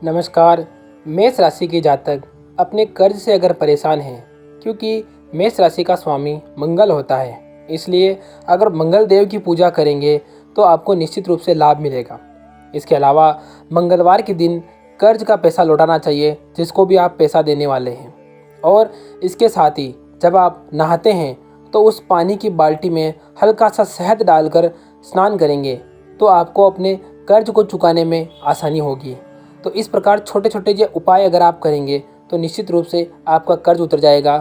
नमस्कार। मेष राशि के जातक अपने कर्ज से अगर परेशान हैं, क्योंकि मेष राशि का स्वामी मंगल होता है, इसलिए अगर मंगल देव की पूजा करेंगे तो आपको निश्चित रूप से लाभ मिलेगा। इसके अलावा मंगलवार के दिन कर्ज का पैसा लौटाना चाहिए जिसको भी आप पैसा देने वाले हैं। और इसके साथ ही जब आप नहाते हैं तो उस पानी की बाल्टी में हल्का सा शहद डालकर स्नान करेंगे तो आपको अपने कर्ज को चुकाने में आसानी होगी। तो इस प्रकार छोटे छोटे जो उपाय अगर आप करेंगे तो निश्चित रूप से आपका कर्ज उतर जाएगा।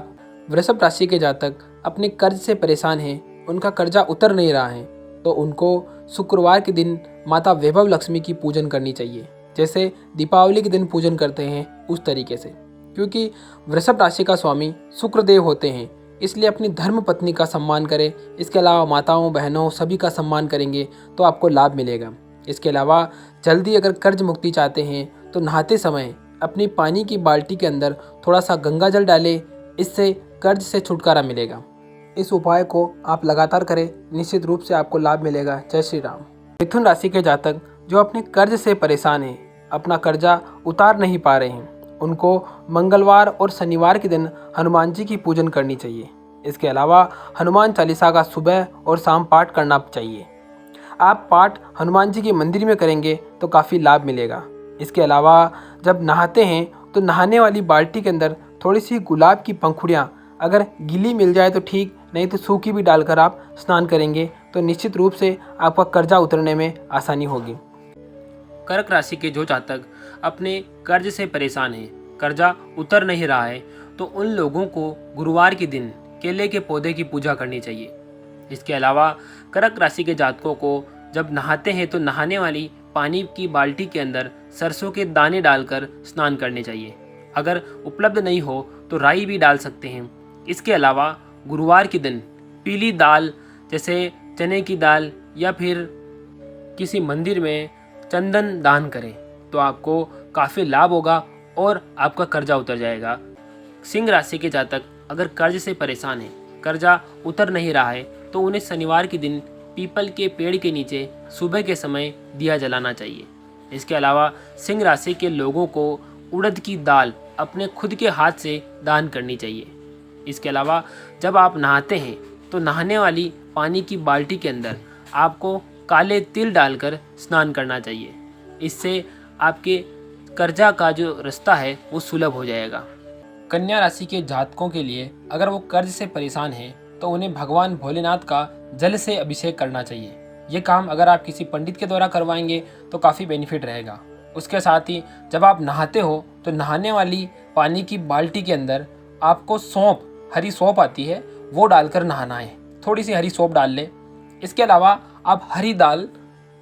वृषभ राशि के जातक अपने कर्ज से परेशान हैं, उनका कर्जा उतर नहीं रहा है, तो उनको शुक्रवार के दिन माता वैभव लक्ष्मी की पूजन करनी चाहिए, जैसे दीपावली के दिन पूजन करते हैं उस तरीके से। क्योंकि वृषभ राशि का स्वामी शुक्रदेव होते हैं, इसलिए अपनी धर्म पत्नी का सम्मान करें। इसके अलावा माताओं बहनों सभी का सम्मान करेंगे तो आपको लाभ मिलेगा। इसके अलावा जल्दी अगर कर्ज मुक्ति चाहते हैं तो नहाते समय अपनी पानी की बाल्टी के अंदर थोड़ा सा गंगा जल डालें, इससे कर्ज से छुटकारा मिलेगा। इस उपाय को आप लगातार करें, निश्चित रूप से आपको लाभ मिलेगा। जय श्री राम। मिथुन राशि के जातक जो अपने कर्ज से परेशान हैं, अपना कर्जा उतार नहीं पा रहे हैं, उनको मंगलवार और शनिवार के दिन हनुमान जी की पूजन करनी चाहिए। इसके अलावा हनुमान चालीसा का सुबह और शाम पाठ करना चाहिए। आप पाठ हनुमान जी के मंदिर में करेंगे तो काफ़ी लाभ मिलेगा। इसके अलावा जब नहाते हैं तो नहाने वाली बाल्टी के अंदर थोड़ी सी गुलाब की पंखुड़ियाँ अगर गीली मिल जाए तो ठीक, नहीं तो सूखी भी डालकर आप स्नान करेंगे तो निश्चित रूप से आपका कर्जा उतरने में आसानी होगी। कर्क राशि के जो जातक अपने कर्ज से परेशान हैं, कर्जा उतर नहीं रहा है, तो उन लोगों को गुरुवार के दिन केले के पौधे की पूजा करनी चाहिए। इसके अलावा कर्क राशि के जातकों को जब नहाते हैं तो नहाने वाली पानी की बाल्टी के अंदर सरसों के दाने डालकर स्नान करने चाहिए। अगर उपलब्ध नहीं हो तो राई भी डाल सकते हैं। इसके अलावा गुरुवार के दिन पीली दाल जैसे चने की दाल या फिर किसी मंदिर में चंदन दान करें तो आपको काफ़ी लाभ होगा और आपका कर्जा उतर जाएगा। सिंह राशि के जातक अगर कर्ज से परेशान हैं, कर्जा उतर नहीं रहा है, तो उन्हें शनिवार के दिन पीपल के पेड़ के नीचे सुबह के समय दिया जलाना चाहिए। इसके अलावा सिंह राशि के लोगों को उड़द की दाल अपने खुद के हाथ से दान करनी चाहिए। इसके अलावा जब आप नहाते हैं तो नहाने वाली पानी की बाल्टी के अंदर आपको काले तिल डालकर स्नान करना चाहिए। इससे आपके कर्जा का जो रास्ता है वो सुलभ हो जाएगा। कन्या राशि के जातकों के लिए अगर वो कर्ज से परेशान हैं तो उन्हें भगवान भोलेनाथ का जल से अभिषेक करना चाहिए। ये काम अगर आप किसी पंडित के द्वारा करवाएंगे तो काफ़ी बेनिफिट रहेगा। उसके साथ ही जब आप नहाते हो तो नहाने वाली पानी की बाल्टी के अंदर आपको सौंफ, हरी सौंफ आती है, वो डालकर नहाना है। थोड़ी सी हरी सौंफ डाल लें। इसके अलावा आप हरी दाल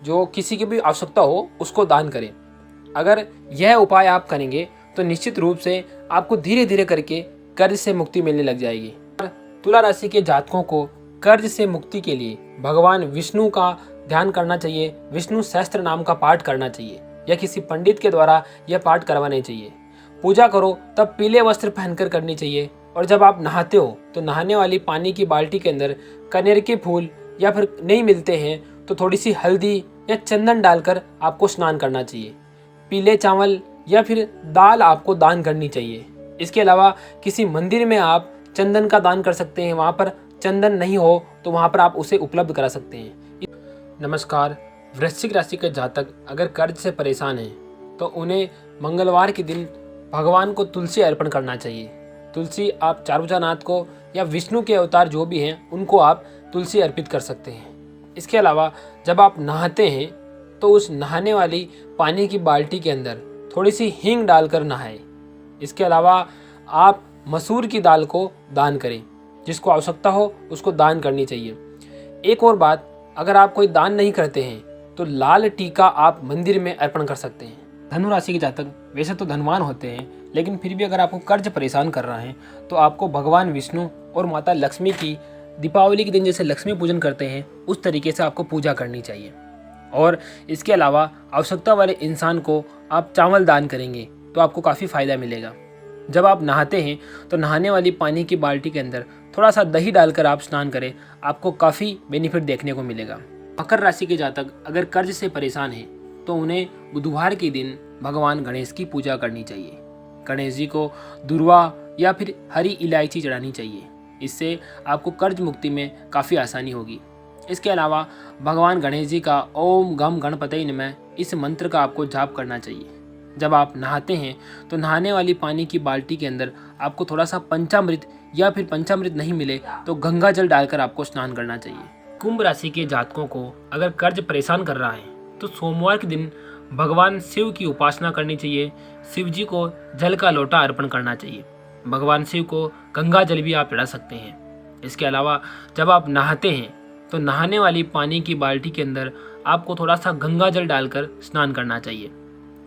जो किसी की भी आवश्यकता हो उसको दान करें। अगर यह उपाय आप करेंगे तो निश्चित रूप से आपको धीरे धीरे करके कर्ज से मुक्ति मिलने लग जाएगी। तुला राशि के जातकों को कर्ज से मुक्ति के लिए भगवान विष्णु का ध्यान करना चाहिए, विष्णु सहस्त्र नाम का पाठ करना चाहिए या किसी पंडित के द्वारा यह पाठ करवाने चाहिए। पूजा करो तब पीले वस्त्र पहनकर करनी चाहिए। और जब आप नहाते हो तो नहाने वाली पानी की बाल्टी के अंदर कनेर के फूल या फिर नहीं मिलते हैं तो थोड़ी सी हल्दी या चंदन डालकर आपको स्नान करना चाहिए। पीले चावल या फिर दाल आपको दान करनी चाहिए। इसके अलावा किसी मंदिर में आप चंदन का दान कर सकते हैं, वहाँ पर चंदन नहीं हो तो वहाँ पर आप उसे उपलब्ध करा सकते हैं। नमस्कार। वृश्चिक राशि के जातक अगर कर्ज से परेशान हैं तो उन्हें मंगलवार के दिन भगवान को तुलसी अर्पण करना चाहिए। तुलसी आप चारुचानाथ को या विष्णु के अवतार जो भी हैं उनको आप तुलसी अर्पित कर सकते हैं। इसके अलावा जब आप नहाते हैं तो उस नहाने वाली पानी की बाल्टी के अंदर थोड़ी सी हींग डालकर नहाएं। इसके अलावा आप मसूर की दाल को दान करें, जिसको आवश्यकता हो उसको दान करनी चाहिए। एक और बात, अगर आप कोई दान नहीं करते हैं तो लाल टीका आप मंदिर में अर्पण कर सकते हैं। धनु राशि के जातक वैसे तो धनवान होते हैं, लेकिन फिर भी अगर आपको कर्ज परेशान कर रहा है तो आपको भगवान विष्णु और माता लक्ष्मी की दीपावली के दिन जैसे लक्ष्मी पूजन करते हैं उस तरीके से आपको पूजा करनी चाहिए। और इसके अलावा आवश्यकता वाले इंसान को आप चावल दान करेंगे तो आपको काफ़ी फ़ायदा मिलेगा। जब आप नहाते हैं तो नहाने वाली पानी की बाल्टी के अंदर थोड़ा सा दही डालकर आप स्नान करें, आपको काफ़ी बेनिफिट देखने को मिलेगा। मकर राशि के जातक अगर कर्ज से परेशान हैं तो उन्हें बुधवार के दिन भगवान गणेश की पूजा करनी चाहिए। गणेश जी को दुर्वा या फिर हरी इलायची चढ़ानी चाहिए। इससे आपको कर्ज मुक्ति में काफ़ी आसानी होगी। इसके अलावा भगवान गणेश जी का ओम गम गणपतये नमः इस मंत्र का आपको जाप करना चाहिए। जब आप नहाते हैं तो नहाने वाली पानी की बाल्टी के अंदर आपको थोड़ा सा पंचामृत या फिर पंचामृत नहीं मिले तो गंगा जल डालकर आपको स्नान करना चाहिए। कुंभ राशि के जातकों को अगर कर्ज परेशान कर रहा है तो सोमवार के दिन भगवान शिव की उपासना करनी चाहिए। शिव जी को जल का लोटा अर्पण करना चाहिए। भगवान शिव को गंगा जल भी आप चढ़ा सकते हैं। इसके अलावा जब आप नहाते हैं तो नहाने वाली पानी की बाल्टी के अंदर आपको थोड़ा सा गंगा जल डालकर स्नान करना चाहिए।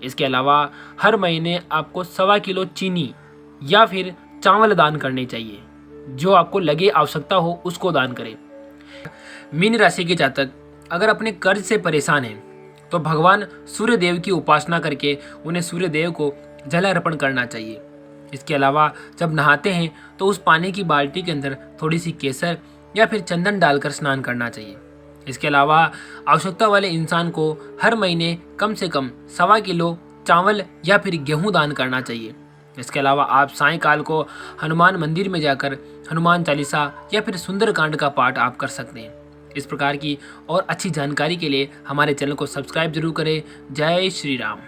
इसके अलावा हर महीने आपको 1.25 किलो चीनी या फिर चावल दान करने चाहिए। जो आपको लगे आवश्यकता हो उसको दान करें। मीन राशि के जातक अगर अपने कर्ज से परेशान हैं तो भगवान सूर्य देव की उपासना करके उन्हें सूर्य देव को जल अर्पण करना चाहिए। इसके अलावा जब नहाते हैं तो उस पानी की बाल्टी के अंदर थोड़ी सी केसर या फिर चंदन डालकर स्नान करना चाहिए। इसके अलावा आवश्यकता वाले इंसान को हर महीने कम से कम 1.25 किलो चावल या फिर गेहूं दान करना चाहिए। इसके अलावा आप सायंकाल को हनुमान मंदिर में जाकर हनुमान चालीसा या फिर सुंदरकांड का पाठ आप कर सकते हैं। इस प्रकार की और अच्छी जानकारी के लिए हमारे चैनल को सब्सक्राइब जरूर करें। जय श्री राम।